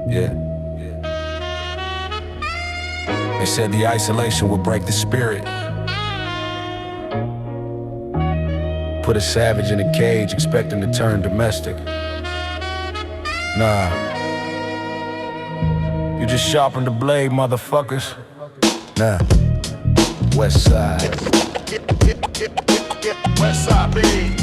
Yeah. They said the isolation would break the spirit. Put a savage in a cage, expect him to turn domestic. Nah. You just sharpened the blade, motherfuckers. Nah. West side. West side, baby.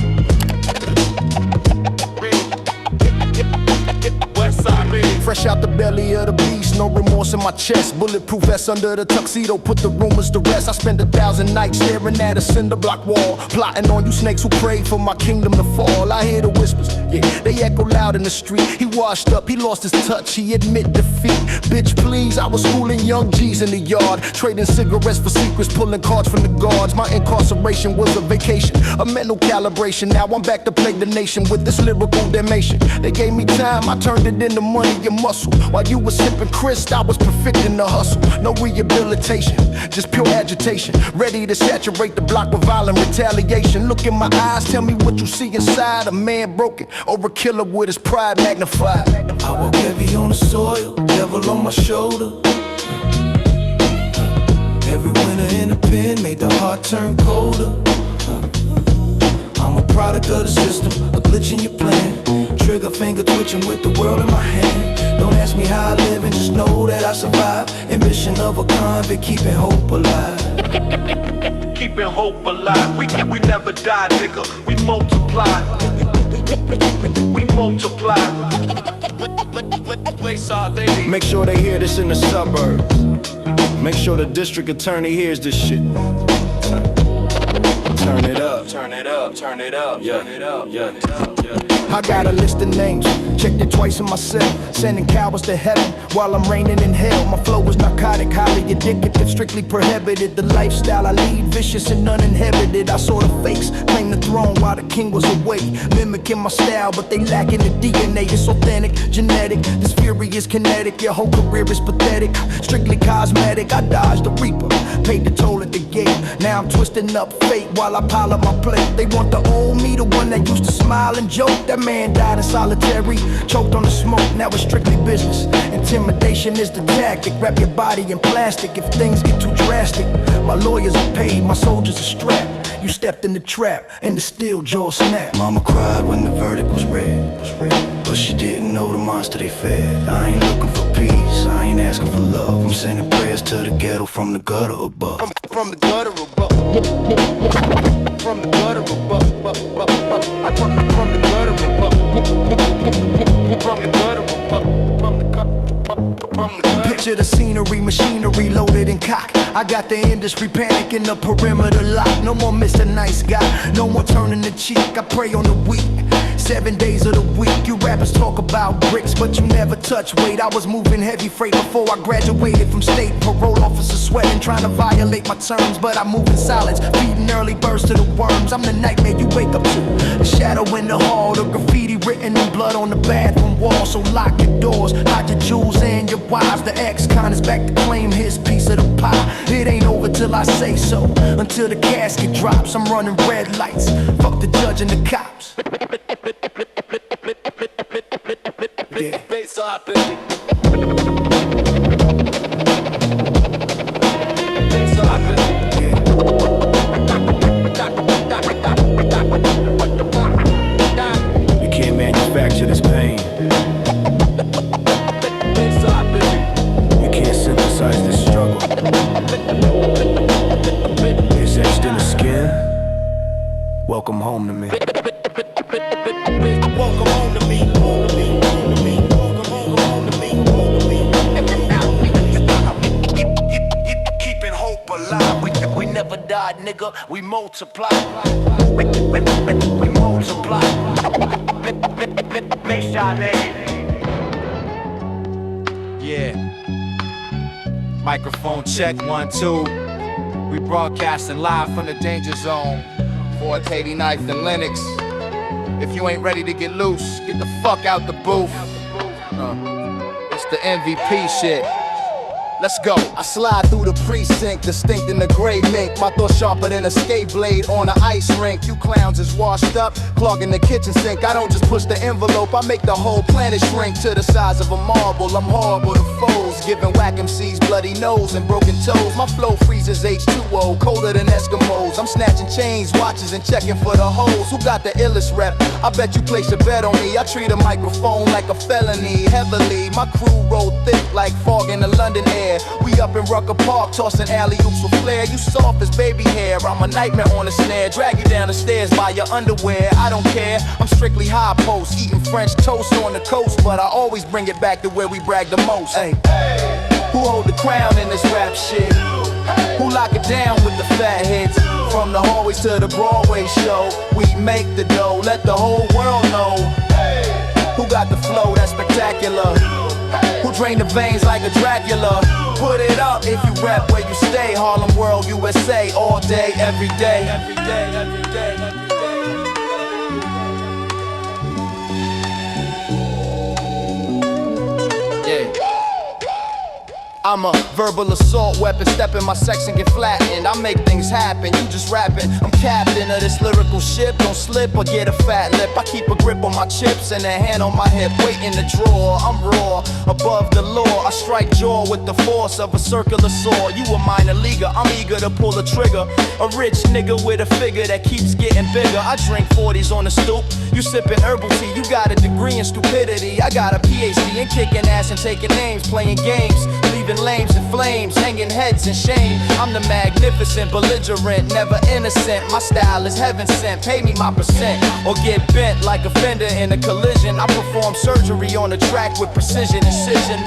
West side, baby. Fresh out the belly of the beast, no remorse in my chest. Bulletproof vest under the tuxedo, put the rumors to rest. I spent 1,000 nights staring at a cinder block wall, plotting on you snakes who prayed for my kingdom to fall. I hear the whispers, yeah, they echo loud in the street. He washed up, he lost his touch, he admit defeat. Bitch, please, I was schooling young G's in the yard, trading cigarettes for secrets, pulling cards from the guards. My incarceration was a vacation, a mental calibration. Now I'm back to plague the nation with this lyrical damnation. They gave me time, I turned it into money and muscle. While you was sipping Chris, I was perfecting the hustle. No rehabilitation, just pure agitation. Ready to saturate the block with violent retaliation. Look in my eyes, tell me what you see inside. A man broken, or a killer with his pride magnified. I walk heavy on the soil, devil on my shoulder. Every winter in the pen made the heart turn colder. I'm a product of the system, a glitch in your plan. Trigger finger twitching with the world in my hand. Don't ask me how I live and just know that I survive. Ambition of a convict, keeping hope alive. Keeping hope alive. We never die, nigga. We multiply. We multiply. Make sure they hear this in the suburbs. Make sure the district attorney hears this shit. Turn it up, turn it up, turn it up, turn it up, yeah. I got a list of names, checked it twice in my cell. Sending cowards to heaven while I'm reigning in hell. My flow is narcotic, highly addictive, strictly prohibited. The lifestyle I lead, vicious and uninhibited. I saw the fakes claim the throne while the king was away, mimicking my style, but they lacking the DNA. It's authentic, genetic, this fury is kinetic. Your whole career is pathetic, strictly cosmetic. I dodged the reaper, paid the toll at the gate. Now I'm twisting up fate while I pile up my plate. They want the old me, the one that used to smile and joke. That man died in solitary, choked on the smoke. Now it's strictly business. Intimidation is the tactic. Wrap your body in plastic if things get too drastic. My lawyers are paid, my soldiers are strapped. You stepped in the trap and the steel jaw snapped. Mama cried when the verdict was read, but she didn't know the monster they fed. I ain't looking for peace, I ain't asking for love. I'm sending prayers to the ghetto from the gutter above. From the gutter above. From the gutter above. From the gutter above. From the gutter above. Picture the scenery, machinery loaded and cocked. I got the industry panicking, the perimeter locked. No more Mr. Nice Guy, no more turning the cheek. I prey on the weak, 7 days of the week. You rappers talk about bricks, but you never touch weight. I was moving heavy freight before I graduated from state. Parole officer sweating, trying to violate my terms, but I move in silence, feeding early birds to the worms. I'm the nightmare you wake up to, the shadow in the hall, the graffiti written in blood on the bathroom wall. So lock your doors, hide your jewels and your wives. The ex-con is back to claim his piece of the pie. It ain't over till I say so, until the casket drops. I'm running red lights, fuck the judge and the cops. Yeah. Face up, baby. Face up, baby. You can't manufacture this pain. Face up, baby. You can't synthesize this struggle. It's etched in the skin. Welcome home to me. Welcome home to me. Keeping hope alive. We never died, nigga. We multiply. We multiply. Yeah. Microphone check, 1, 2. We broadcasting live from the danger zone. 489th and Lennox. If you ain't ready to get loose, get the fuck out the booth. It's the MVP shit. Let's go. I slide through the precinct, distinct in the gray mink. My thoughts sharper than a skate blade on an ice rink. You clowns is washed up, clogging the kitchen sink. I don't just push the envelope, I make the whole planet shrink to the size of a marble. I'm horrible to foes, giving whack MCs bloody nose and broken toes. My flow freezes H2O, colder than Eskimos. I'm snatching chains, watches, and checking for the hoes. Who got the illest rep? I bet you place a bet on me. I treat a microphone like a felony, heavily. My crew roll thick like fog in the London air. We up in Rucker Park, tossing alley-oops with flair. You soft as baby hair, I'm a nightmare on the snare. Drag you down the stairs by your underwear, I don't care. I'm strictly high post, eating French toast on the coast. But I always bring it back to where we brag the most. Hey, who hold the crown in this rap shit? Who lock it down with the fat hits? From the hallways to the Broadway show, we make the dough, let the whole world know. Who got the flow that's spectacular? Who drain the veins like a Dracula? Put it up if you rap where you stay. Harlem World, USA, all day, every day. Every day, every day, every day. I'm a verbal assault weapon, step in my section, get flattened. I make things happen, you just rapping. I'm captain of this lyrical ship, don't slip or get a fat lip. I keep a grip on my chips and a hand on my hip, waiting to draw. I'm raw, above the law. I strike jaw with the force of a circular saw. You a minor leaguer, I'm eager to pull the trigger. A rich nigga with a figure that keeps getting bigger. I drink 40s on the stoop, you sipping herbal tea. You got a degree in stupidity, I got a PhD in kicking ass and taking names, playing games, leaving lames and flames, hanging heads in shame. I'm the magnificent, belligerent, never innocent. My style is heaven sent, pay me my percent or get bent like a fender in a collision. I perform surgery on the track with precision, incision.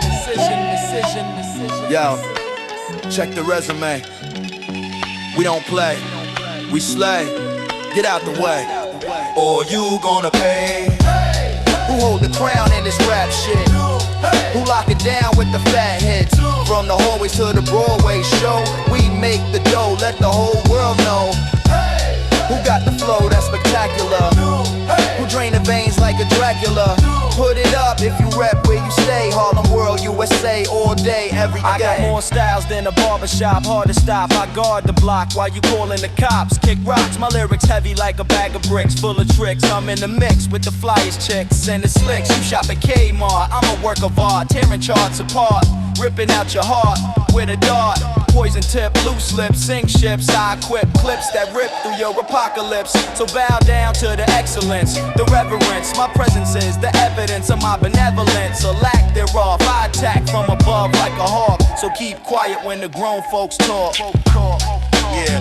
Yo, check the resume. We don't play, we slay. Get out the way, or you gonna pay. Who hold the crown in this rap shit? Who lock it down with the fat hits? From the hallways to the Broadway show, we make the dough, let the whole world know. Who got the flow that's spectacular? Who drain the veins like a Dracula? Put it up if you rap where you stay. Harlem World, USA, all day, every day. I got more styles than a barbershop, hard to stop. I guard the block while you calling the cops. Kick rocks, my lyrics heavy like a bag of bricks, full of tricks. I'm in the mix with the flyest chicks and the slicks. You shop at Kmart, I'm a work of art, tearing charts apart, ripping out your heart with a dart. Poison tip, loose lips, sink ships. I equip clips that rip through your apocalypse. So bow down to the excellence, the reverence. My presence is the evidence of my benevolence, or lack thereof. I attack from above like a hawk, so keep quiet when the grown folks talk. Yeah,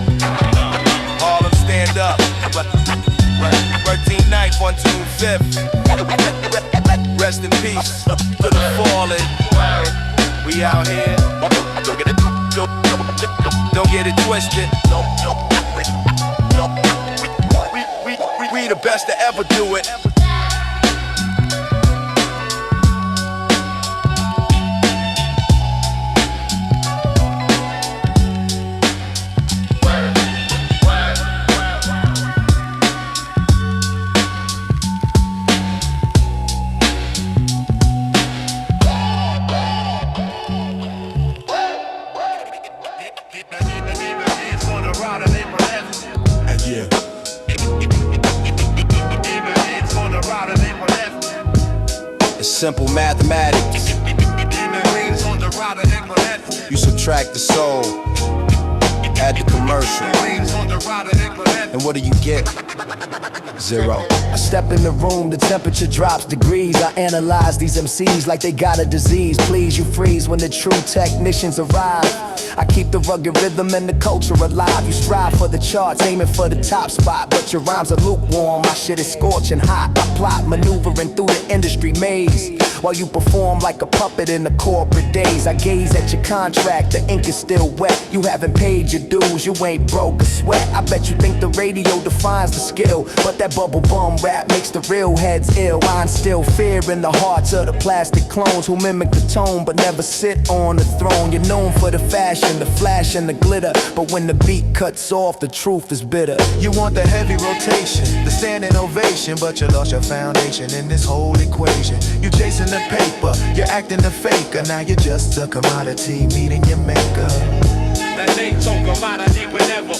Harlem stand up. 13th, 9th, 1, 2, 5th. Rest in peace to the fallen. We out here. Don't get it twisted. We the best to ever do it. Simple mathematics. You subtract the soul, add the commercial, and what do you get? 0. I step in the room, the temperature drops degrees. I analyze these MCs like they got a disease. Please, you freeze when the true technicians arrive. I keep the rugged rhythm and the culture alive. You strive for the charts, aiming for the top spot, but your rhymes are lukewarm. My shit is scorching hot. I plot, maneuvering through the industry maze, while you perform like a puppet in the corporate days. I gaze at your contract, the ink is still wet. You haven't paid your dues, you ain't broke a sweat. I bet you think the radio defines the skill, but that bubble bum rap makes the real heads ill. I instill fear in the hearts of the plastic clones who mimic the tone but never sit on the throne. You're known for the fashion, the flash and the glitter, but when the beat cuts off, the truth is bitter. You want the heavy rotation, the standing ovation, but you lost your foundation in this whole equation. You chasing in the paper. You're acting a faker, now you're just a commodity meeting your maker. That ain't so commodity whenever.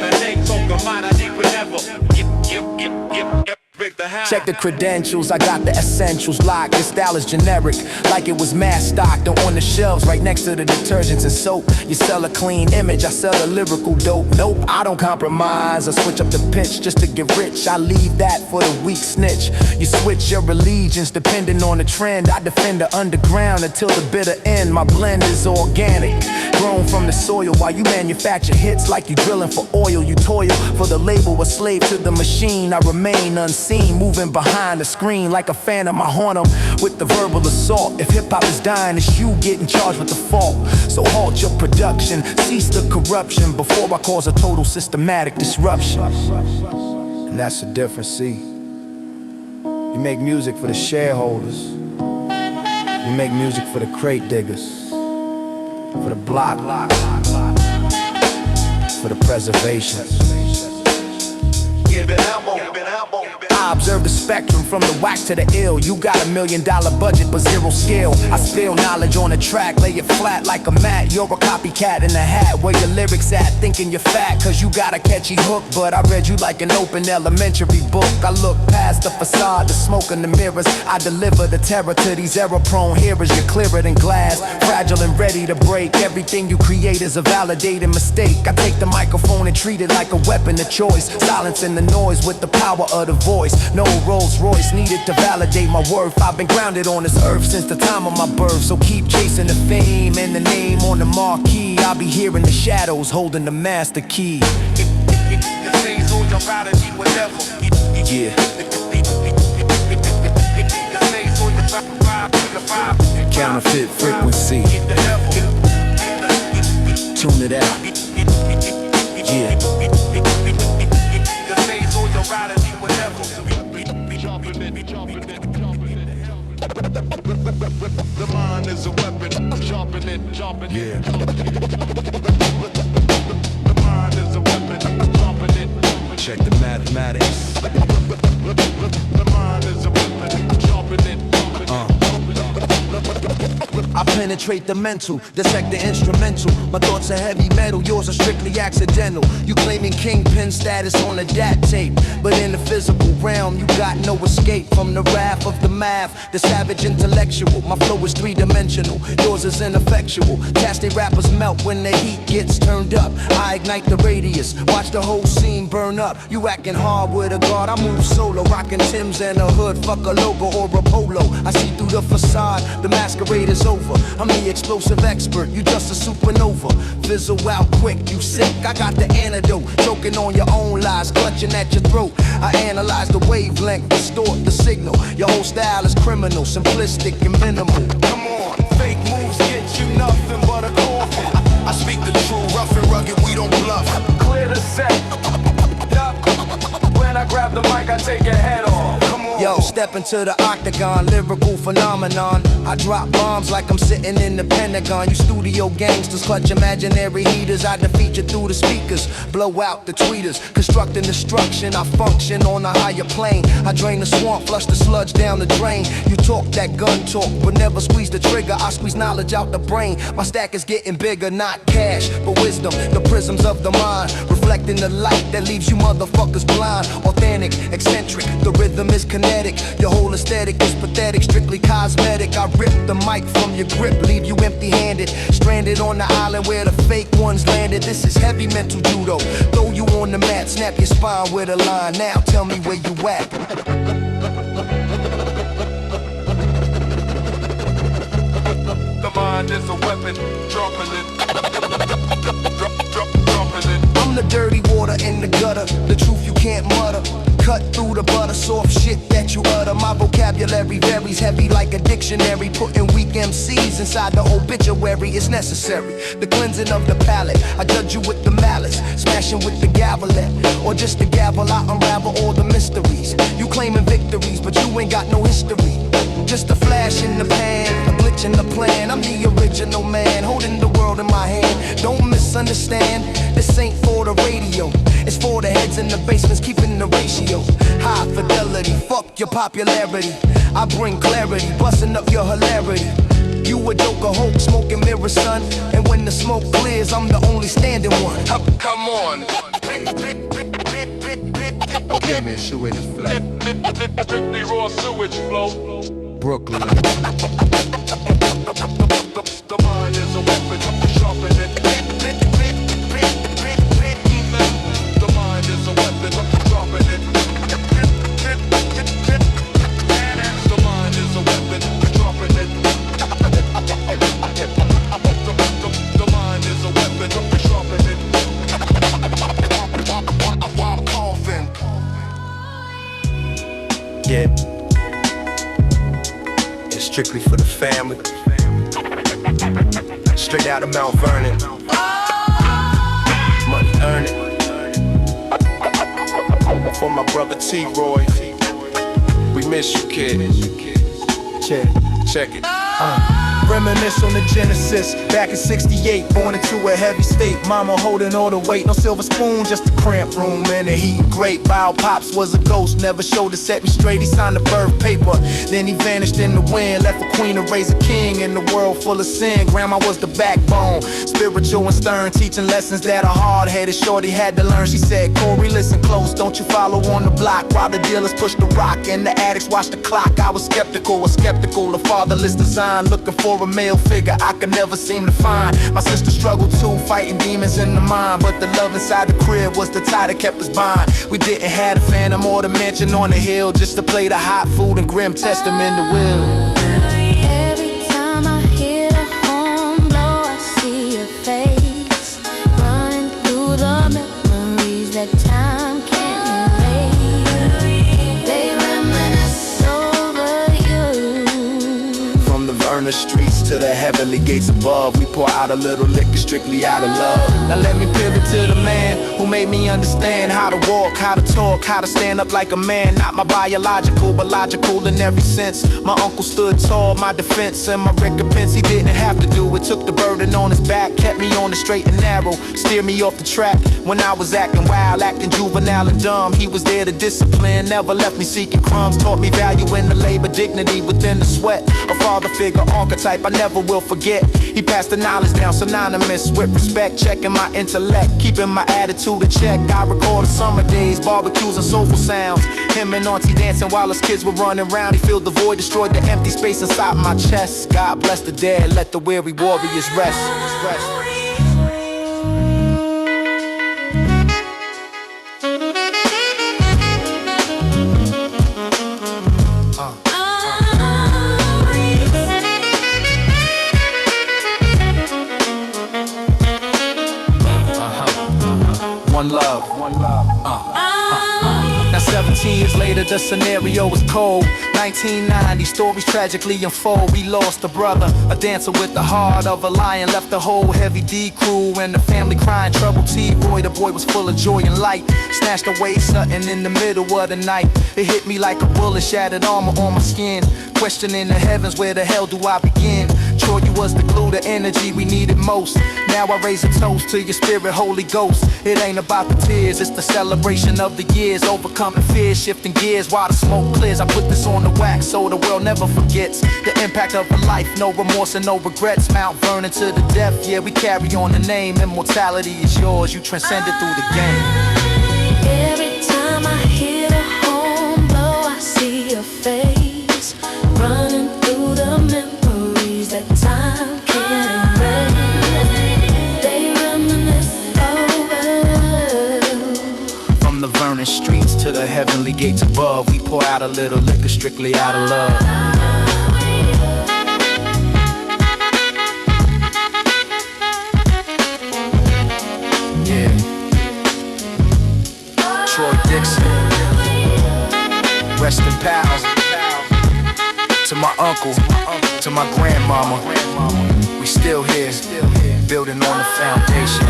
That ain't so commodity whenever. Check the credentials, I got the essentials locked. This style is generic, like it was mass stocked on the shelves right next to the detergents and soap. You sell a clean image, I sell a lyrical dope. Nope, I don't compromise, I switch up the pitch just to get rich. I leave that for the weak snitch. You switch your allegiance depending on the trend. I defend the underground until the bitter end. My blend is organic, grown from the soil. While you manufacture hits like you drilling for oil. You toil for the label, a slave to the machine. I remain unseen, moving behind the screen like a phantom. I haunt them with the verbal assault. If hip-hop is dying, it's you getting charged with the fault. So halt your production, cease the corruption before I cause a total systematic disruption. And that's the difference, see. You make music for the shareholders. You make music for the crate diggers, for the block, for the preservation. I observe the spectrum from the whack to the ill. You got $1 million budget but zero skill. I spill knowledge on a track, lay it flat like a mat. You're a copycat in a hat, where your lyrics at, thinking you're fat cause you got a catchy hook. But I read you like an open elementary book. I look past the facade, the smoke in the mirrors. I deliver the terror to these error-prone hearers. You're clearer than glass, fragile and ready to break. Everything you create is a validated mistake. I take the microphone and treat it like a weapon of choice, silencing the noise with the power of the voice. No Rolls Royce needed to validate my worth. I've been grounded on this earth since the time of my birth. So keep chasing the fame and the name on the marquee. I'll be here in the shadows holding the master key. Yeah. Counterfeit frequency. Tune it out. Yeah. The mind is a weapon, jumping it, jumping it. Yeah. The mind is a weapon, jumping it. Check the mathematics. The mind is a weapon, jumping it, jumping it. I penetrate the mental, dissect the instrumental. My thoughts are heavy metal, yours are strictly accidental. You claiming kingpin status on a DAT tape, but in the physical realm you got no escape from the wrath of the math. The savage intellectual, my flow is three-dimensional, yours is ineffectual. Casty rappers melt when the heat gets turned up. I ignite the radius, watch the whole scene burn up. You acting hard with a guard, I move solo, rocking Timbs and a hood, fuck a logo or a polo. I see through the facade, the masquerade is over. I'm the explosive expert, you just a supernova. Fizzle out quick, you sick, I got the antidote. Choking on your own lies, clutching at your throat. I analyze the wavelength, distort the signal. Your whole style is criminal, simplistic and minimal. Come on, fake moves get you nothing but a coffin. I speak the truth, rough and rugged, we don't bluff. Clear the set. Yup. When I grab the mic, I take your head off. Come on. Yo, step into the octagon, lyrical phenomenon. I drop bombs like I'm sitting in the Pentagon. You studio gangsters clutch imaginary heaters. I defeat you through the speakers, blow out the tweeters. Constructing destruction, I function on a higher plane. I drain the swamp, flush the sludge down the drain. You talk that gun talk, but never squeeze the trigger. I squeeze knowledge out the brain. My stack is getting bigger, not cash, but wisdom. The prisms of the mind, reflecting the light that leaves you motherfuckers blind. Authentic, eccentric, the rhythm is kinetic. Your whole aesthetic is pathetic, strictly cosmetic. I rip the mic from your grip, leave you empty-handed, stranded on the island where the fake ones landed. This is heavy mental judo. Throw you on the mat, snap your spine with a line. Now tell me where you at. The mind is a weapon, dropping it. Dropping it. I'm the dirty water in the gutter, the truth you can't mutter. Cut through the butter, soft shit that you utter. My vocabulary varies heavy like a dictionary. Putting weak MCs inside the obituary is necessary. The cleansing of the palate, I judge you with the malice. Smashing with the gavelet, or just the gavel, I unravel all the mysteries. You claiming victories, but you ain't got no history. Just a flash in the pan, a glitch in the plan. I'm the original man, holding the world in my hand. Don't misunderstand, this ain't for the radio. It's for the heads in the basements, keeping the ratio high fidelity. fuck your popularity. I bring clarity, busting up your hilarity. You a joke, a hope, smoking mirror, son. And when the smoke clears, I'm the only standing one. Come on. Okay, man, shoot it flat. Strictly raw sewage flow. Brooklyn. The mind is a weapon, sharpen it. The mind is a weapon, sharpen it. The mind is a weapon, sharpen it. The mind is a weapon, sharpen it. While coughing. Yeah. It's strictly for the family. Straight out of Mount Vernon. Money earn it. For my brother T-Roy. We miss you, kid. Check it. Reminisce on the Genesis, back in 68, born into a heavy state. Mama holding all the weight, no silver spoon, just a cramped room and a heat great. Bio Pops was a ghost, never showed to set me straight. He signed the birth paper, then he vanished in the wind. Left a queen to raise a king in the world full of sin. Grandma was the backbone, spiritual and stern, teaching lessons that a hard-headed shorty had to learn. She said, Corey, listen close, don't you follow on the block while the dealers push the rock and the addicts watch the clock. I was skeptical, the fatherless design, looking for a male figure I could never seem to find. My sister struggled too, fighting demons in the mind, but the love inside the crib was the tie that kept us bind. We didn't have the phantom or the mansion on the hill, just to play the hot food and grim testament to will. Every time I hear the horn blow, I see your face running through the memories that time can't erase. They reminisce over you. From the Vernon streets to the heavenly gates above, we pour out a little liquor strictly out of love. Now let me pivot to the man who made me understand how to walk, how to talk, how to stand up like a man. Not my biological, but logical in every sense. My uncle stood tall, my defense and my recompense. He didn't have to do it, took the burden on his back, kept me on the straight and narrow, steered me off the track when I was acting wild, acting juvenile and dumb. He was there to discipline, never left me seeking crumbs, taught me value in the labor, dignity within the sweat. A father figure archetype I never will forget. He passed the knowledge down, synonymous with respect, checking my intellect, keeping my attitude in check. I recall the summer days, barbecues and soulful sounds. Him and auntie dancing while us kids were running around. He filled the void, destroyed the empty space inside my chest. God bless the dead, let the weary warriors rest. One love. Now 17 years later, the scenario was cold. 1990, stories tragically unfold. We lost a brother, a dancer with the heart of a lion. Left the whole heavy D crew and the family crying. Troubled T-Boy, the boy was full of joy and light. Snatched away something in the middle of the night. It hit me like a bullet, shattered armor on my skin. Questioning the heavens, where the hell do I begin? Sure, you was the glue, the energy we needed most. Now I raise a toast to your spirit, Holy Ghost. It ain't about the tears, it's the celebration of the years. Overcoming fears, shifting gears while the smoke clears. I put this on the wax so the world never forgets the impact of a life, no remorse and no regrets. Mount Vernon to the death, yeah, we carry on the name. Immortality is yours, you transcended through the game. Every time I hear the horn blow, I see your face running through the memories that time can't erase. They reminisce over. From the Vernon streets to the heavenly gates above, we pour out a little liquor strictly out of love. Troy Dixon, rest in power. To my uncle, to my grandmama, we still here, building on the foundation.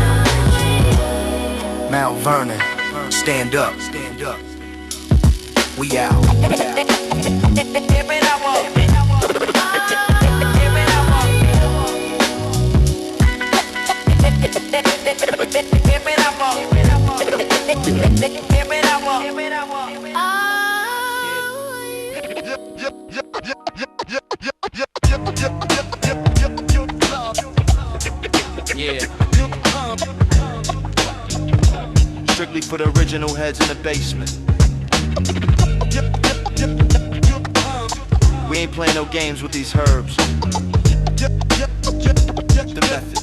Mount Vernon, stand up, we out. Oh, Yeah. Strictly for the original heads in the basement. We ain't playing no games with these herbs. The method.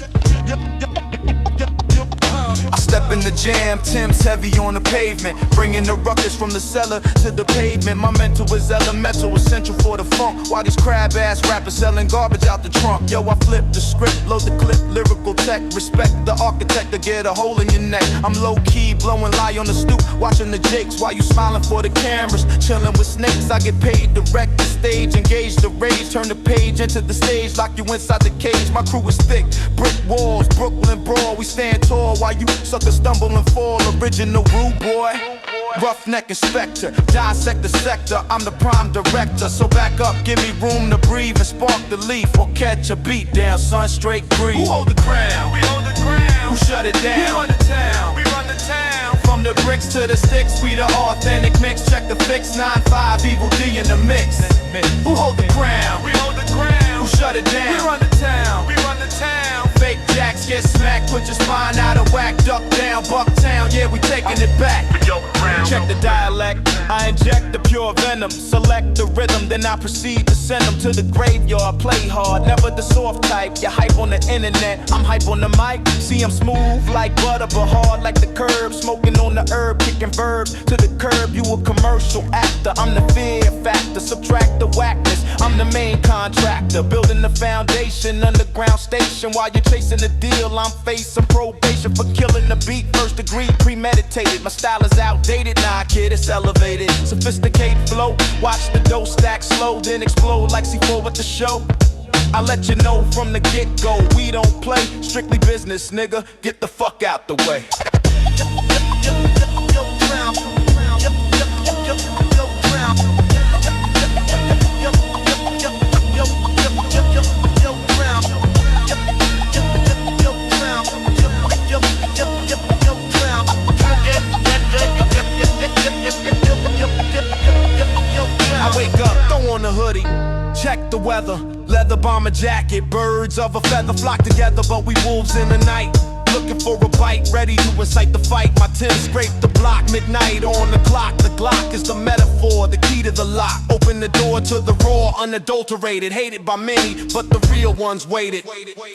I step in the jam, Tim's heavy on the pavement, bringing the ruckus from the cellar to the pavement. My mental is elemental, essential for the funk. While these crab ass rappers selling garbage out the trunk. Yo, I flip the script, load the clip, lyrical tech. Respect the architect to get a hole in your neck. I'm low key, blowing lie on the stoop, watching the jakes while you smiling for the cameras. Chilling with snakes, I get paid, direct the stage, engage the rage, turn the page into the stage, lock you inside the cage. My crew is thick, brick walls, Brooklyn brawl. We stand tall while you suckers stumble and fall. Original rude boy, roughneck inspector, dissect the sector. I'm the prime director, so back up, give me room to breathe and spark the leaf, or catch a beat down, son, straight breathe. Who hold the crown? We hold the crown. Who shut it down? We run the town. We run the town. From the bricks to the sticks, we the authentic mix. Check the fix, 9-5, Evil D in the mix. Who hold the crown? We hold the crown. Who shut it down? We run the town. We run the town. Fake jacks get smacked, put your spine out of whack. Duck down, Bucktown, yeah, we taking it back. Check the dialect, I inject the pure venom. Select the rhythm, then I proceed to send them to the graveyard. Play hard, never the soft type. You're hype on the internet, I'm hype on the mic. See, I'm smooth like butter, but hard like the curb. Smoking on the herb, kicking verbs to the curb. You a commercial actor, I'm the fear factor. Subtract the whackness, I'm the main contractor. Building the foundation, underground station. While you're chasing the deal, I'm facing probation for killing the beat. First degree, premeditated. My style is outdated, nah kid, it's elevated. Sophisticated flow, watch the dough stack slow, then explode like C4 with the show. I let you know from the get-go, we don't play, strictly business, nigga, get the fuck out the way. I wake up, throw on the hoodie, check the weather, leather bomber jacket, birds of a feather flock together, but we wolves in the night. Looking for a bite, ready to incite the fight. My Tim scrape the block, midnight on the clock. The Glock is the metaphor, the key to the lock. Open the door to the raw, unadulterated. Hated by many, but the real ones waited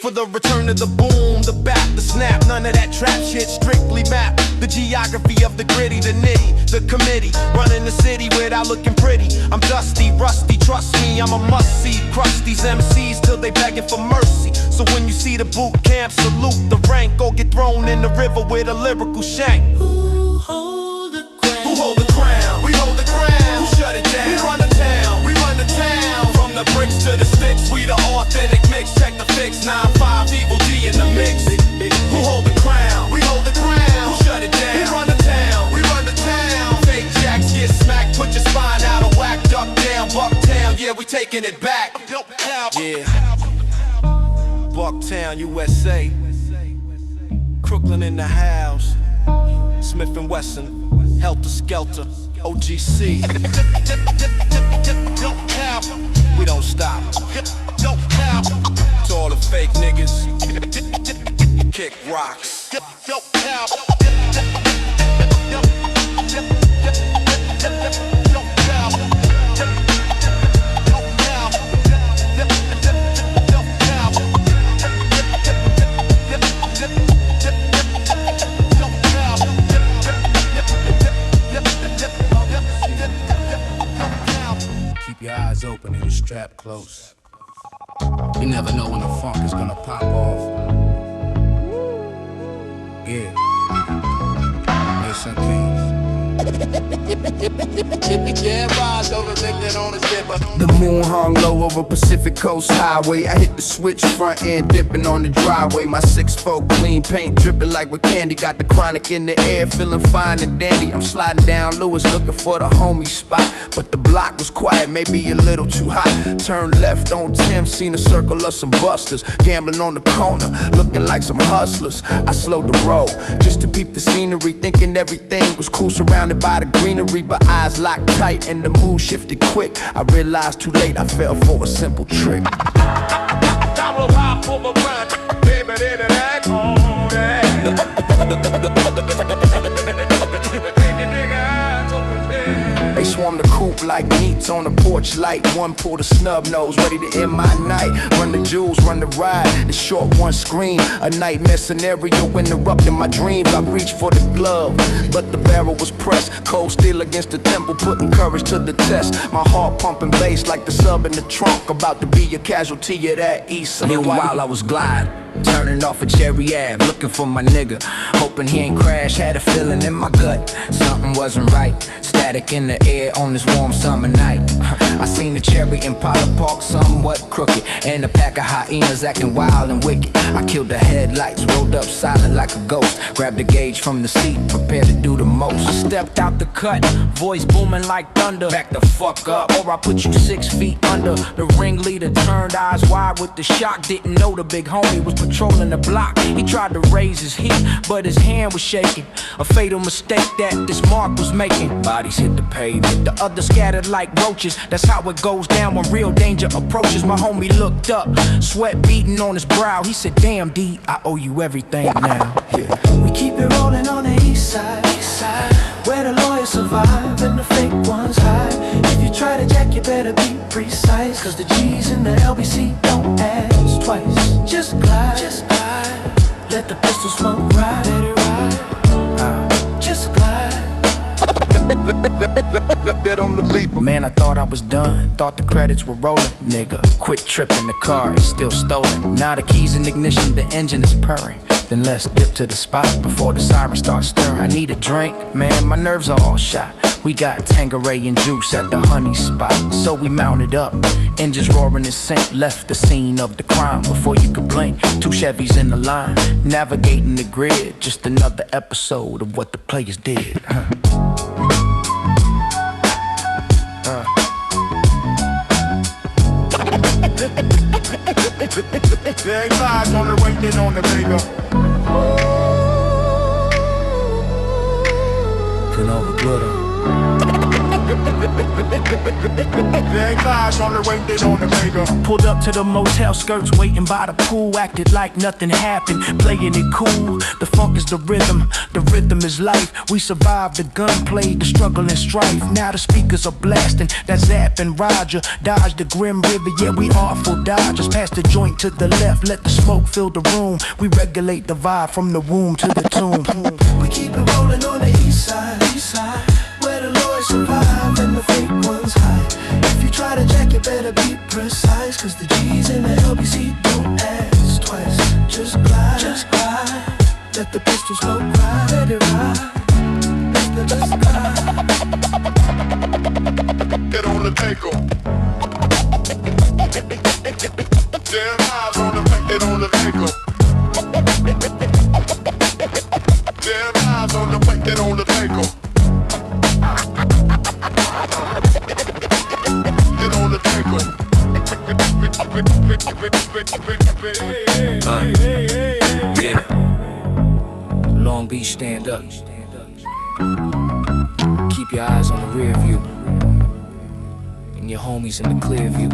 for the return of the boom, the bap, the snap. None of that trap shit, strictly map. The geography of the gritty, the nitty, the committee. Running the city without looking pretty. I'm dusty, rusty, trust me, I'm a must-see. Crush these MCs till they begging for mercy. So when you see the boot camp, salute the rank. Go get thrown in the river with a lyrical shank. Who hold the crown? Who hold the crown? We hold the crown. Who shut it down? We run the town. We run the town. From the bricks to the sticks, we the authentic mix. Check the fix, 9-5, Evil D in the mix. Who hold the crown? We hold the crown. Who shut it down? We run the town. We run the town. Fake jacks get smacked, put your spine out of whack. Duck down, Bucktown, yeah, we taking it back. Yeah, Bucktown, USA. Crooklyn in the house, Smith & Wesson, Helter Skelter, OGC. We don't stop. To all the fake niggas, kick rocks. Keep your eyes open and your strap close. You never know when the funk is gonna pop off. Yeah. Listen, Kings. The moon hung low over Pacific Coast Highway. I hit the switch, front end dipping on the driveway. My 6'4" clean paint dripping like with candy. Got the chronic in the air, feeling fine and dandy. I'm sliding down Lewis looking for the homie spot, but the block was quiet, maybe a little too hot. Turned left on 10, seen a circle of some busters gambling on the corner, looking like some hustlers. I slowed the roll just to peep the scenery, thinking everything was cool, surrounded by the greenery. Reaper eyes locked tight and the mood shifted quick. I realized too late I fell for a simple trick. They swarm the coop like meats on the porch light. One pull the snub nose, ready to end my night. Run the jewels, run the ride. The short one scream. A nightmare scenario interrupting my dreams. I reached for the glove, but the barrel was pressed. Cold steel against the temple, putting courage to the test. My heart pumping bass like the sub in the trunk. About to be a casualty of that east side. Meanwhile I was gliding, turning off a Cherry Ave, looking for my nigga, hoping he ain't crash. Had a feeling in my gut, something wasn't right. Static in the air on this warm summer night. I seen the Cherry Impala park somewhat crooked, and a pack of hyenas acting wild and wicked. I killed the headlights, rolled up silent like a ghost. Grabbed the gauge from the seat, prepared to do the most. I stepped out the cut, voice booming like thunder. Back the fuck up, or I put you 6 feet under. The ringleader turned eyes wide with the shock. Didn't know the big homie was patrolling the block. He tried to raise his heat, but his hand was shaking. A fatal mistake that this mark was making. Bodies hit the pavement, the others scattered like roaches. That's how it goes down when real danger approaches. My homie looked up, sweat beating on his brow. He said, damn D, I owe you everything now. Yeah. We keep it rolling on the east side, where the lawyers survive and the fake ones hide. If you try to jack, you better be precise, cause the G's in the LBC don't ask twice. Just glide, let the pistol smoke ride, let it ride. Just glide. Man, I thought I was done, thought the credits were rolling. Nigga, quit tripping, the car is still stolen. Now the keys in ignition, the engine is purring. Then let's dip to the spot before the sirens start stirring. I need a drink, man, my nerves are all shot. We got Tanqueray and juice at the honey spot, so we mounted up. Engines roaring and sync, left the scene of the crime before you could blink. 2 Chevys in the line, navigating the grid. Just another episode of what the players did. There ain't lies on the waiting on the nigga. Turn over glitter. There ain't lies on the waiting on the nigga. Pulled up to the motel, skirts waiting by the pool. Acted like nothing happened, playing it cool. The funk is the rhythm is life. We survived the gunplay, the struggle and strife. Now the speakers are blasting, that Zap and Roger. Dodge the grim river, yeah we awful dodgers. Pass the joint to the left, let the smoke fill the room. We regulate the vibe from the womb to the tomb. We keep it rolling on the east side, where the lawyers survive and the fake ones hide. If you try to jack, you better be precise, cause the G's in the LBC don't ask twice. Just glide, let the pistol smoke ride, let it ride. Let's glide. Get on the tackle. Damn eyes on the get on the tackle. Damn eyes on the get on the tackle. Get on the tackle. Yeah. Long Beach, stand up. Keep your eyes on the rear view, and your homies in the clear view.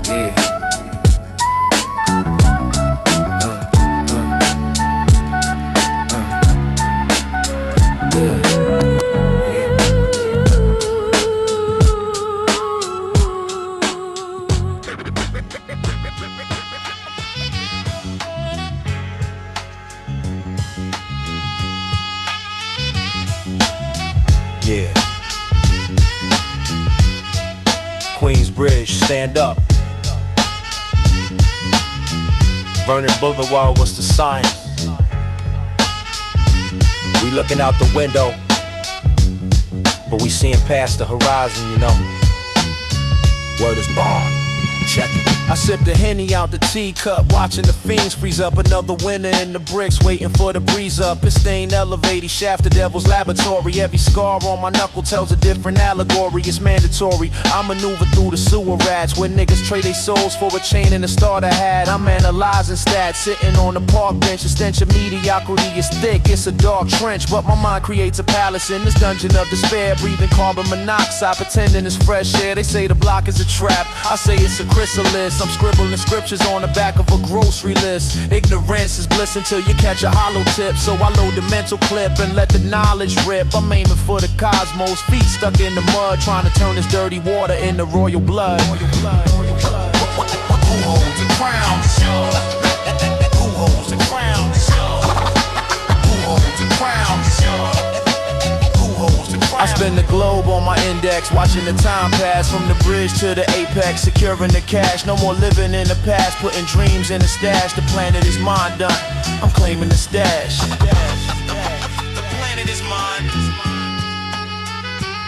Yeah. Yeah. Queensbridge, stand up. Vernon Boulevard, what's the sign? We looking out the window, but we seeing past the horizon, you know. Word is bond. Check it. I sipped a Henny out the teacup, watching the fiends freeze up. Another winner in the bricks, waiting for the breeze up. Pistain elevated, shaft the devil's laboratory. Every scar on my knuckle tells a different allegory. It's mandatory, I maneuver through the sewer rats, where niggas trade their souls for a chain and a starter hat. I'm analyzing stats, sitting on the park bench. The stench of mediocrity is thick, it's a dark trench, but my mind creates a palace in this dungeon of despair. Breathing carbon monoxide, pretending it's fresh air. They say the block is a trap, I say it's a chrysalis. I'm scribbling scriptures on the back of a grocery list. Ignorance is bliss until you catch a hollow tip. So I load the mental clip and let the knowledge rip. I'm aiming for the cosmos, feet stuck in the mud, trying to turn this dirty water into royal blood. Who holds the crown? Who holds the crown? Who holds the crown? I spin the globe on my index, watching the time pass from the bridge to the apex, securing the cash. No more living in the past, putting dreams in the stash. The planet is mine, done. I'm claiming the stash. The planet is mine.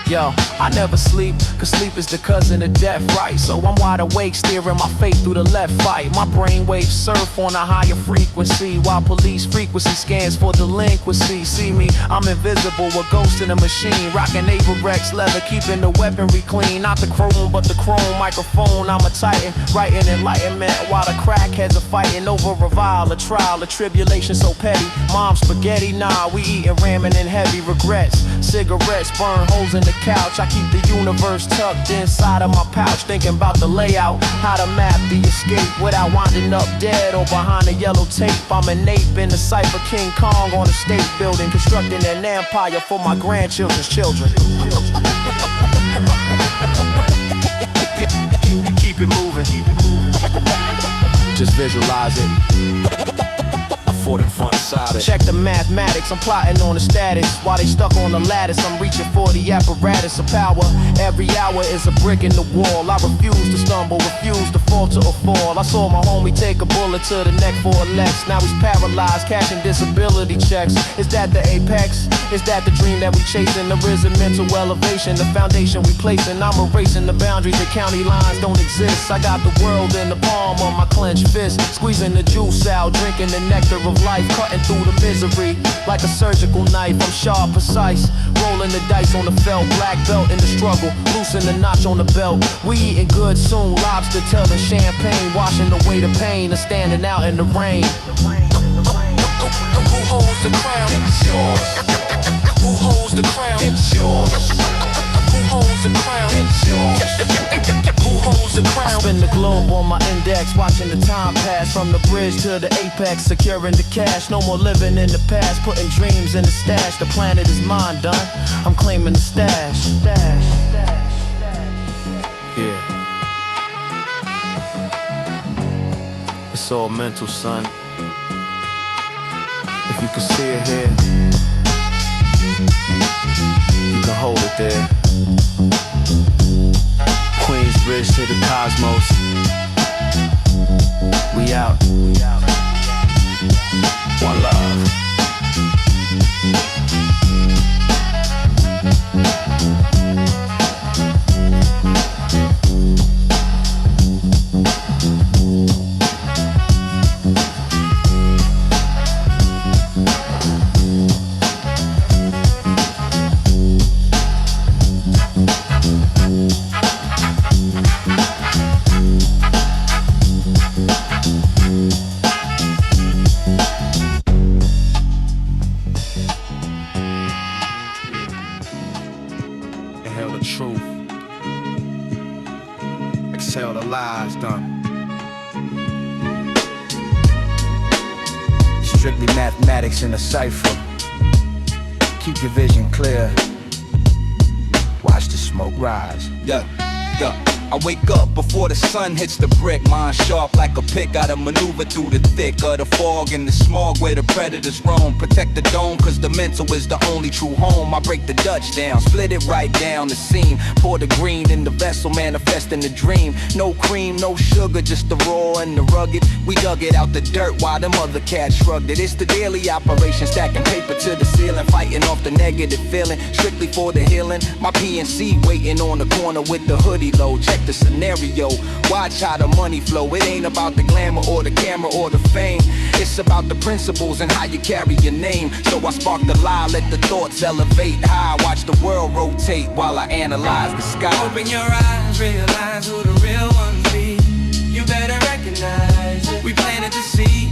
Yo, I never sleep, cause sleep is the cousin of death, right? So I'm wide awake, steering my fate through the left fight. My brainwaves surf on a higher frequency, while police frequency scans for delinquency. See me, I'm invisible, a ghost in a machine, rocking Averex leather, keeping the weaponry clean. Not the chrome, but the chrome microphone. I'm a titan, writing enlightenment, while the crackheads are fighting over a vial, a trial, a tribulation so petty. Mom spaghetti, nah, we eating ramen and heavy regrets. Cigarettes burn holes in the couch. I keep the universe tucked inside of my pouch, thinking about the layout, how to map the escape without winding up dead or behind a yellow tape. I'm an ape in the cipher, King Kong on a state building, constructing an empire for my grandchildren's children. Keep it moving, just visualize it. For the front side. Check the mathematics, I'm plotting on the status. While they stuck on the lattice, I'm reaching for the apparatus of power. Every hour is a brick in the wall. I refuse to stumble, refuse to falter or fall. I saw my homie take a bullet to the neck for a Lex. Now he's paralyzed, cashing disability checks. Is that the apex? Is that the dream that we chasing? There is a mental elevation, the foundation we placing. I'm erasing the boundaries, the county lines don't exist. I got the world in the palm of my clenched fist, squeezing the juice out, drinking the nectar of life, cutting through the misery like a surgical knife. I'm sharp, precise, rolling the dice on the felt. Black belt in the struggle, loosen the notch on the belt. We eating good soon, lobster telling champagne, washing away the pain of standing out in the rain. Who holds the crown? It's yours. Who holds the crown? It's yours. Who holds the crown? It's yours. Who holds the crown? I spin the globe on my index, watching the time pass from the bridge to the apex, securing the cash. No more living in the past, putting dreams in the stash. The planet is mine, done. I'm claiming the stash. Yeah. It's all mental, son. If you can see it here, you can hold it there. Queensbridge to the cosmos. We out. One love. Inhale the truth, exhale the lies, done. Strictly mathematics in a cipher. Keep your vision clear. Watch the smoke rise. Yeah. I wake up before the sun hits the brick. Mind sharp like a pick, gotta maneuver through the thick of the fog and the smog where the predators roam. Protect the dome cause the mental is the only true home. I break the Dutch down, split it right down the seam. Pour the green in the vessel, manifest in the dream. No cream, no sugar, just the raw and the rugged. We dug it out the dirt while them other cats shrugged it. It's the daily operation, stacking paper to the ceiling, fighting off the negative feeling, strictly for the healing. My PNC waiting on the corner with the hoodie low. Check check the scenario. Watch how the money flow. It ain't about the glamour or the camera or the fame. It's about the principles and how you carry your name. So I spark the lie, let the thoughts elevate high. Watch the world rotate while I analyze the sky. Open your eyes, realize who the real ones be. You better recognize it. We planted the seed,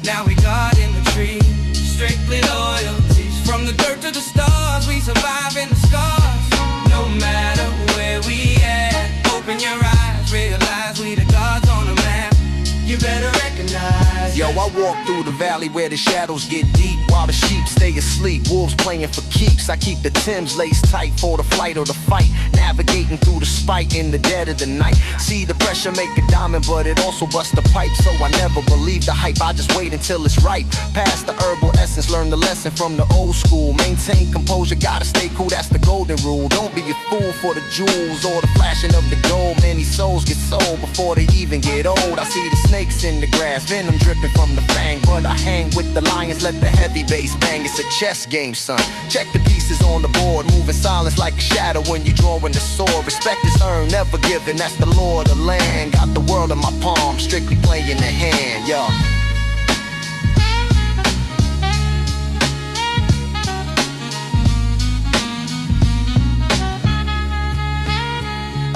now we got in the tree. Strictly loyalties, from the dirt to the stars. We survive in the scars, no matter where we at. Open your eyes, realize we the gods on the map. You better recognize. Yo, I walk through the valley where the shadows get deep, while the sheep stay asleep. Wolves playing for keeps. I keep the Timbs laced tight for the flight or the fight. Navigating through the spite in the dead of the night. See the pressure make a diamond, but it also busts the pipe. So I never believe the hype, I just wait until it's ripe. Pass the herbal essence, learn the lesson from the old school. Maintain composure, gotta stay cool, that's the golden rule. Don't be a fool for the jewels or the flashing of the gold. Many souls get sold before they even get old. I see the snakes in the grass, venom dripping from the fang. But I hang with the lions, let the heavy bass bang. It's a chess game, son. Check the pieces on the board, moving silence like a shadow when you drawing the sword. Respect is earned, never given, that's the law of the land. Got the world in my palm, strictly playing the hand, yo.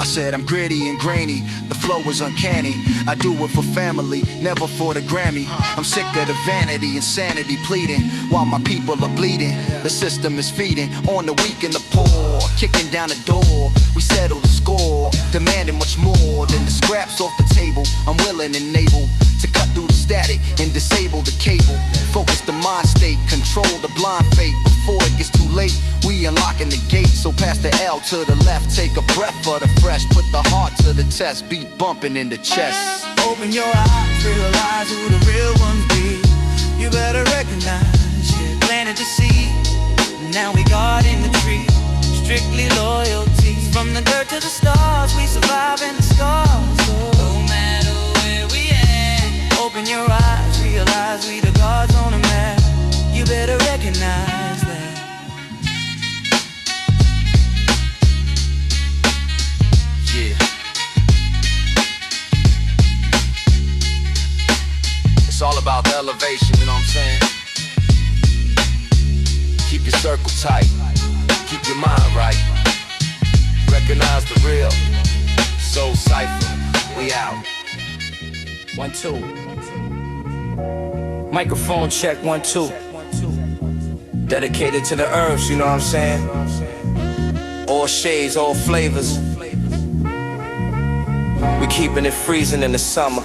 I said I'm gritty and grainy, the flow is uncanny. I do it for family, never for the Grammy. I'm sick of the vanity, insanity pleading, while my people are bleeding. The system is feeding on the weak and the poor, kicking down the door. We settle the score, demanding much more than the scraps off the table. I'm willing and able to cut through the static and disable the cable. Focus the mind state, control the blind fate. Before it gets too late, we unlocking the gate. So pass the L to the left, take a breath for the fresh. Put the heart to the test, beat bumping in the chest. Open your eyes, realize who the real ones be. You better recognize, yeah, planted the seed, now we got in the tree. Strictly loyalty, from the dirt to the stars. We survive in the scars, no matter where we at. Open your eyes, realize we the gods on the map. You better recognize that. Yeah. It's all about the elevation, you know what I'm saying? Keep your circle tight, keep your mind right. Recognize the real, Soul Cypher, we out. 1, 2. Microphone check, 1, 2. Dedicated to the herbs, you know what I'm saying? All shades, all flavors. We keeping it freezing in the summer.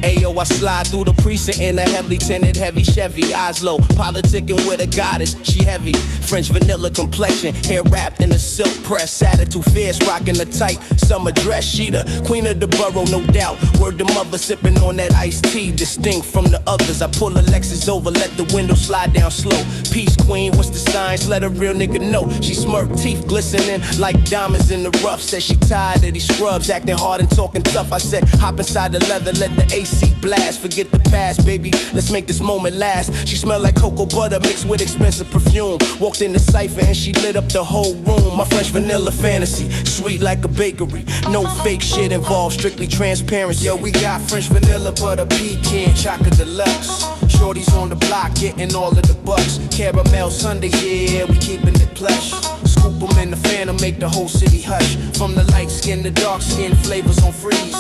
Ayo, I slide through the precinct in a heavily tinted, heavy Chevy. Eyes low, politicking with a goddess, she heavy. French vanilla complexion, hair wrapped in a silk press. Attitude fierce, rocking the tight summer dress. She the queen of the borough, no doubt. Word to mother, sipping on that iced tea, distinct from the others. I pull a Lexus over, let the window slide down slow. Peace queen, what's the signs? Let a real nigga know. She smirk, teeth glistening like diamonds in the rough. Said she tired of these scrubs, acting hard and talking tough. I said, hop inside the leather, let the AC blast. Forget the past, baby, let's make this moment last. She smelled like cocoa butter mixed with expensive perfume. Walked in the cypher and she lit up the whole room. My French vanilla fantasy, sweet like a bakery. No fake shit involved, strictly transparency. Yo, we got French vanilla butter pecan, chocolate deluxe. Shorties on the block getting all of the bucks. Caramel sundae, yeah, we keeping it plush. Scoop 'em in the phantom, make the whole city hush. From the light skin to dark skin, flavors on freeze.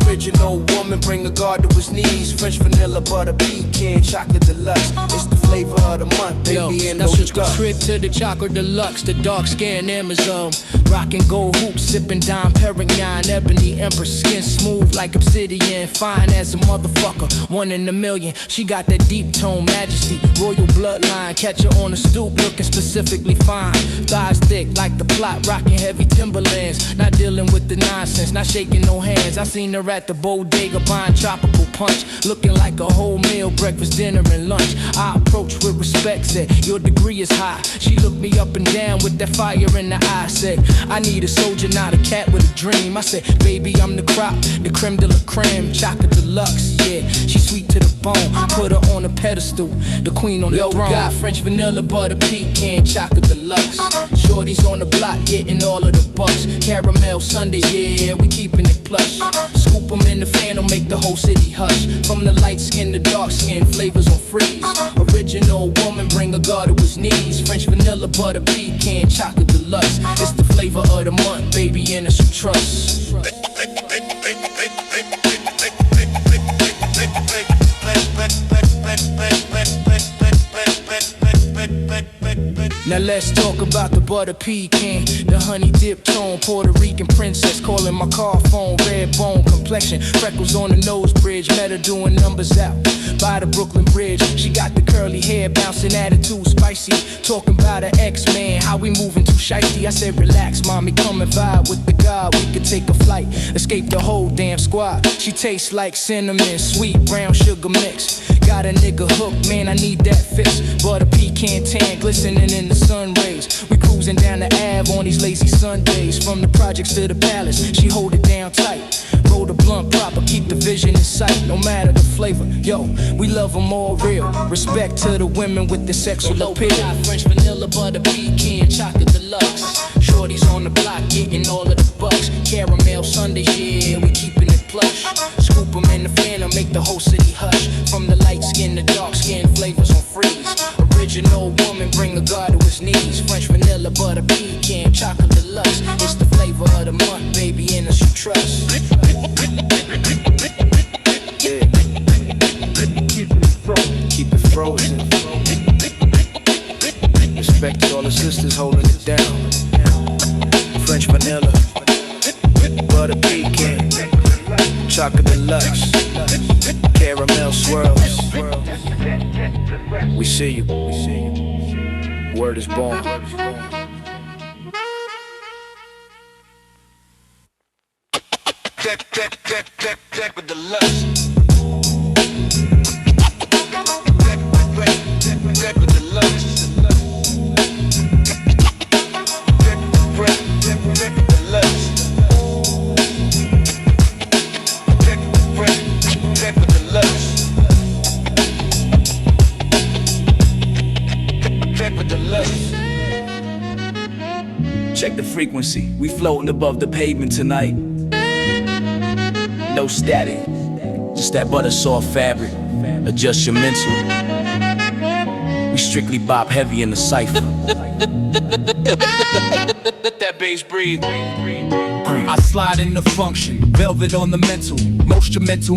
Original woman, bring a guard to his knees. French vanilla butter pecan, chocolate deluxe. It's the flavor of the month, baby, and no switch the duck. trip to the chocolate deluxe, the dark skin Amazon. Rockin' gold hoops, sipping Dom Perignon. Ebony empress, skin smooth like obsidian. Fine as a motherfucker, 1 in a million. She got that deep tone majesty, royal bloodline. Catch her on the stoop, looking specifically fine. Thighs thick like the plot, rocking heavy Timberlands. Not dealing with the nonsense, not shaking no hands. I seen her at the bodega buying tropical punch, looking like a whole meal, breakfast, dinner, and lunch. I approach with respect, said, your degree is high. She looked me up and down with that fire in the eye, said, I need a soldier, not a cat with a dream. I said, baby, I'm the crop, the creme de la creme, chocolate deluxe, yeah. She sweet to the bone, put her on a pedestal, the queen on the throne. Got French vanilla butter pecan, chocolate deluxe. Shorties on the block getting all of the bucks. Caramel Sunday, yeah, we keeping it plush. Scoop them in the fan, will make the whole city hush. From the light skin to dark skin, flavors on freeze. Original woman, bring a guard to his knees. French vanilla, butter, pecan, chocolate deluxe. It's the flavor of the month, baby, and it's some trust. Now let's talk about the butter pecan, the honey dip tone, Puerto Rican princess calling my car phone, red bone complexion, freckles on the nose bridge, met her doing numbers out by the Brooklyn Bridge. She got the curly hair, bouncing attitude, spicy, talking about her ex-man, how we moving too shifty. I said relax, mommy, come and vibe with the God. We could take a flight, escape the whole damn squad. She tastes like cinnamon, sweet brown sugar mix. Got a nigga hooked, man, I need that fix. Butter pecan tan, glistening in the sun rays. We cruising down the Ave on these lazy Sundays. From the projects to the palace, she hold it down tight. Roll the blunt proper, keep the vision in sight. No matter the flavor, yo, we love them all real. Respect to the women with the sexual appeal. French vanilla, butter pecan, chocolate deluxe. Shorties on the block getting all of the bucks. Caramel Sunday, yeah, we keeping it plush. Scoop them in the fan and make the whole city hush. From the light skin to dark skin, flavors on freeze. Original woman, bring a guy to his knees. French vanilla, butter pecan, chocolate deluxe. It's the flavor of the month, baby, and it's your trust. Yeah. Keep it frozen. Respect to all the sisters holding it down. French vanilla, butter pecan, chocolate deluxe, caramel swirls. We see you. Word is born. Deck with the lust. Deck with the lust. Check the frequency, we floating above the pavement tonight. No static, just that butter soft fabric. Adjust your mental. We strictly bop heavy in the cypher. Let that bass breathe. I slide in the function, velvet on the mental, moisture mental,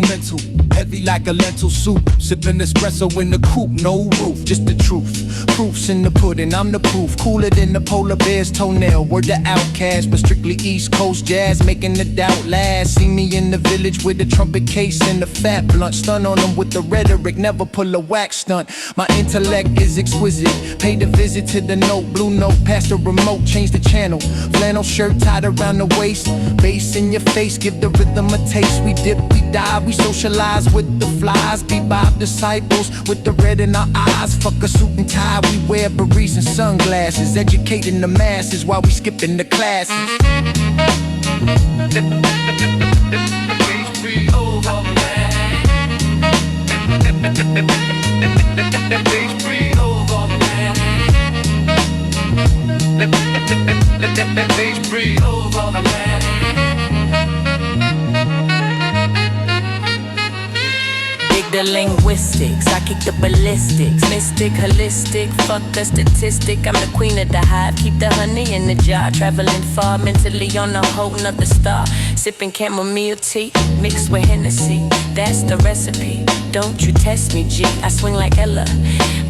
heavy like a lentil soup, sipping espresso in the coupe, no roof, just the truth. Proofs in the pudding, I'm the proof, cooler than the polar bear's toenail. Word the outcast, but strictly East Coast jazz, making the doubt last. See me in the village with the trumpet case and the fat blunt, stun on them with the rhetoric, never pull a wax stunt. My intellect is exquisite, paid a visit to the note, blue note, past the remote, change the channel. Flannel shirt tied around the waist, bass in your face, give the rhythm a taste. We dip, we dive, we socialize with the flies. Bebop disciples with the red in our eyes. Fuck a suit and tie, we wear berets and sunglasses. Educating the masses while we skipping the classes. The linguistics, I kick the ballistics. Mystic, holistic, fuck the statistic. I'm the queen of the hive, keep the honey in the jar. Traveling far, mentally on a whole nother star. Sipping chamomile tea, mixed with Hennessy. That's the recipe, don't you test me, G. I swing like Ella,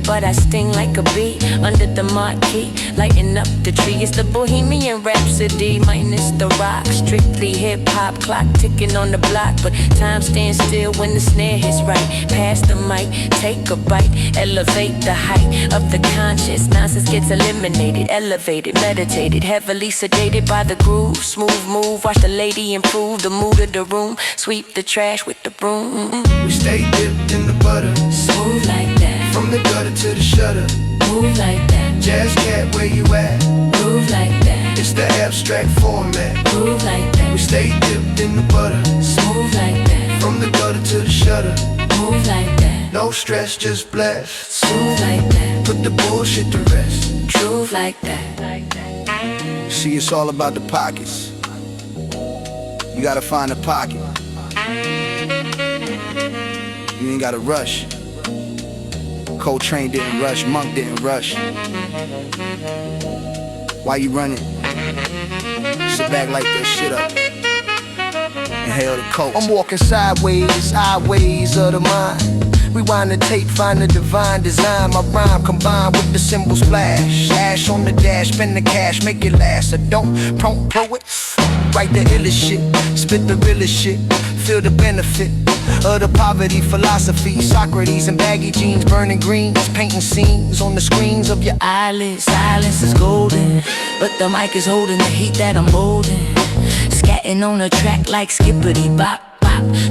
but I sting like a bee. Under the marquee, lighting up the tree. It's the Bohemian Rhapsody, minus the rock. Strictly hip-hop, clock ticking on the block. But time stands still when the snare hits right. Pass the mic, take a bite, elevate the height of the conscious. Nonsense gets eliminated, elevated, meditated, heavily sedated by the groove. Smooth move, watch the lady improve the mood of the room. Sweep the trash with the broom. We stay dipped in the butter, smooth like that. From the gutter to the shutter, move like that. Jazz cat, where you at? Groove like that. It's the abstract format. Groove like that. We stay dipped in the butter, smooth like that. From the gutter to the shutter, move like that. No stress, just blast. Smooth like that. Put the bullshit to rest. Groove like that. See, it's all about the pockets. You gotta find a pocket. You ain't gotta rush. Coltrane didn't rush, Monk didn't rush. Why you running? Sit back, light that shit up. Inhale the coke. I'm walking sideways, highways of the mind. Rewind the tape, find the divine design. My rhyme combined with the symbol splash. Ash on the dash, spend the cash, make it last. So don't pro it. Write the illest shit, spit the realest shit. Feel the benefit of the poverty philosophy. Socrates and baggy jeans, burning greens, painting scenes on the screens of your eyelids. Silence is golden, but the mic is holding the heat that I'm holding. Scatting on a track like skippity bop.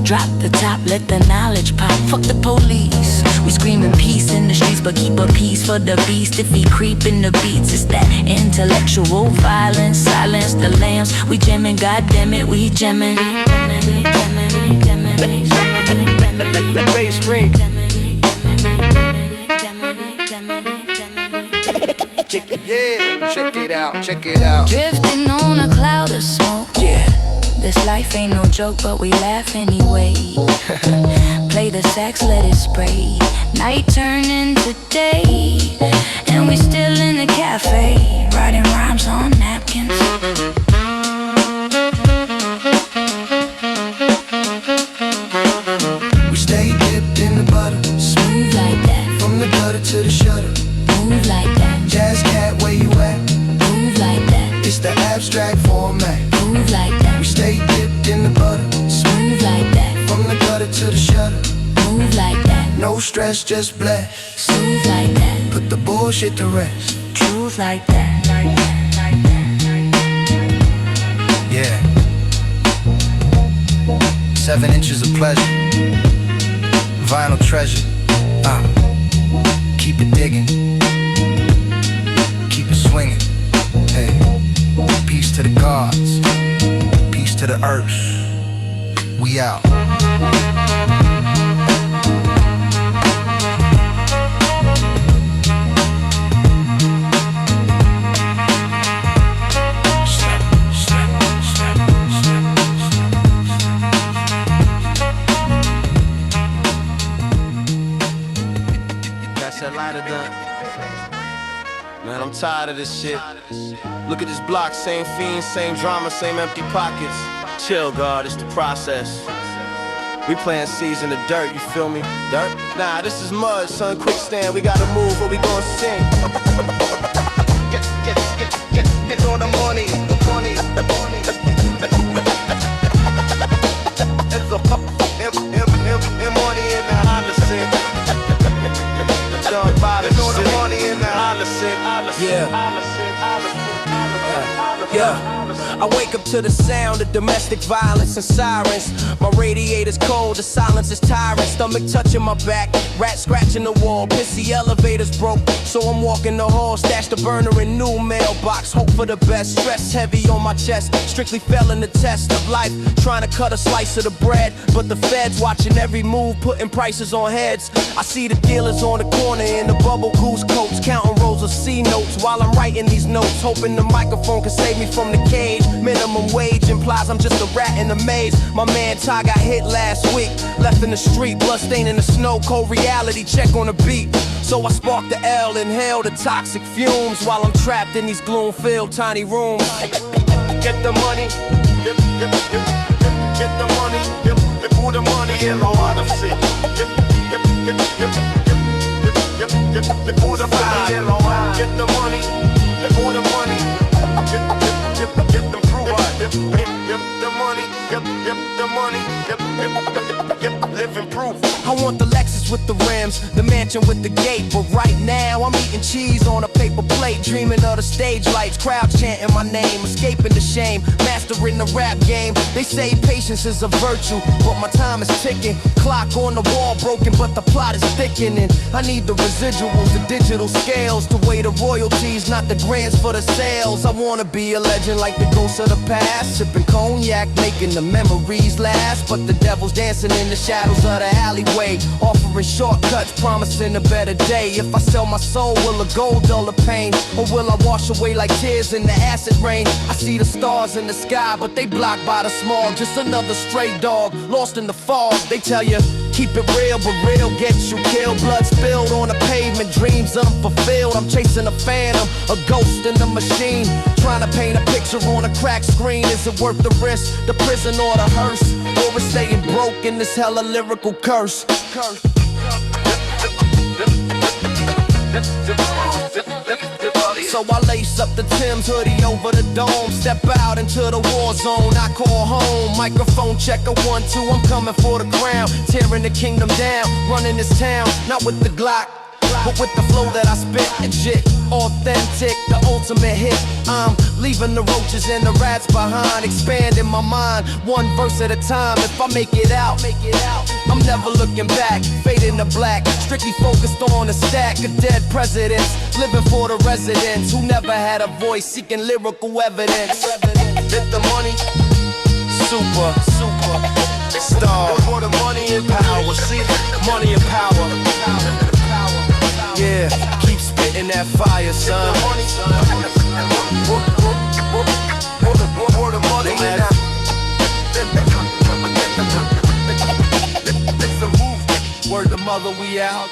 Drop the top, let the knowledge pop. Fuck the police. We screaming peace in the streets, but keep a peace for the beast. If he creep in the beats, it's that intellectual violence. Silence the lambs. We jamming, goddammit, we jamming. Bass ring. Yeah, check it out, check it out. Drifting on a cloud of smoke. Yeah. This life ain't no joke, but we laugh anyway. Play the sax, let it spray. Night turn into day, and we still in the cafe, writing rhymes on napkins. We stay dipped in the butter, smooth like that. From the gutter to the shutter, move like that. Jazz cat, where you at? Move like that. It's the abstract format. Move like that. We stay dipped in the butter, smooth like that. From the gutter to the shutter, move like that. No stress, just blast. Smooth like that. Put the bullshit to rest. Truth like that. Yeah. 7 inches of pleasure. Vinyl treasure. Keep it digging. Keep it swinging. Hey. Peace to the gods. Peace to the earth. We out. Man, I'm tired of this shit. Look at this block, same fiends, same drama, same empty pockets. Chill, God, it's the process. We playing seeds in the dirt, you feel me? Dirt? Nah, this is mud, son, quick stand. We gotta move or we gon' sing. Get on the money, money. It's a money in the Hollywood. Done by the money in the Yeah, I wake up to the sound of domestic violence and sirens. My radiator's cold, the silence is tiring. Stomach touching my back, rat scratching the wall. Pissy elevators broke, so I'm walking the hall. Stash the burner in new mailbox, hope for the best. Stress heavy on my chest, strictly failing the test of life. Trying to cut a slice of the bread, but the feds watching every move, putting prices on heads. I see the dealers on the corner in the bubble goose coats, counting rows of C notes while I'm writing these notes, hoping the microphone can save me from the cage. Minimum wage implies I'm just a rat in a maze. My man Ty got hit last week, left in the street, blood stain in the snow, cold reality check on the beat. So I spark the L, inhale the toxic fumes while I'm trapped in these gloom-filled tiny rooms. Get the money, get the money, put the money in the water. Put the money in the water. Get the money, put the money, get the proof. Get the money, get the money, get living proof. I want the Lexus with the rims, the mansion with the gate. But right now I'm eating cheese on a paper plate, dreaming of the stage lights, crowd chanting my name, escaping the shame, mastering the rap game. They say patience is a virtue, but my time is ticking. Clock on the wall broken, but the plot is thickening. I need the residuals, the digital scales, to weigh the royalties, not the grants for the sales. I wanna be a legend like the ghosts of the past, sipping cognac, making the memories last. But the devil's dancing in the shadows of the alleyway, offering shortcuts, promising a better day. If I sell my soul, will a gold dog all the pain? Or will I wash away like tears in the acid rain? I see the stars in the sky, but they blocked by the smog. Just another stray dog, lost in the fog. They tell you, keep it real, but real gets you killed. Blood spilled on the pavement, dreams unfulfilled. I'm chasing a phantom, a ghost in the machine. Trying to paint a picture on a cracked screen. Is it worth the risk, the prison or the hearse? Or is staying broke in this hella lyrical curse? So I lace up the Tim's hoodie over the dome, step out into the war zone. I call home, microphone checker 1, 2. I'm coming for the crown, tearing the kingdom down, running this town, not with the Glock, but with the flow that I spit. Legit, authentic, the ultimate hit. I'm leaving the roaches and the rats behind, expanding my mind, one verse at a time. If I make it out, I'm never looking back, fading to black, strictly focused on a stack of dead presidents, living for the residents who never had a voice, seeking lyrical evidence. Hit the money, super star, for the money and power. See, money and power. Yeah, keep spitting that fire, son. Word of money, man. It's a move. Word to mother, we out.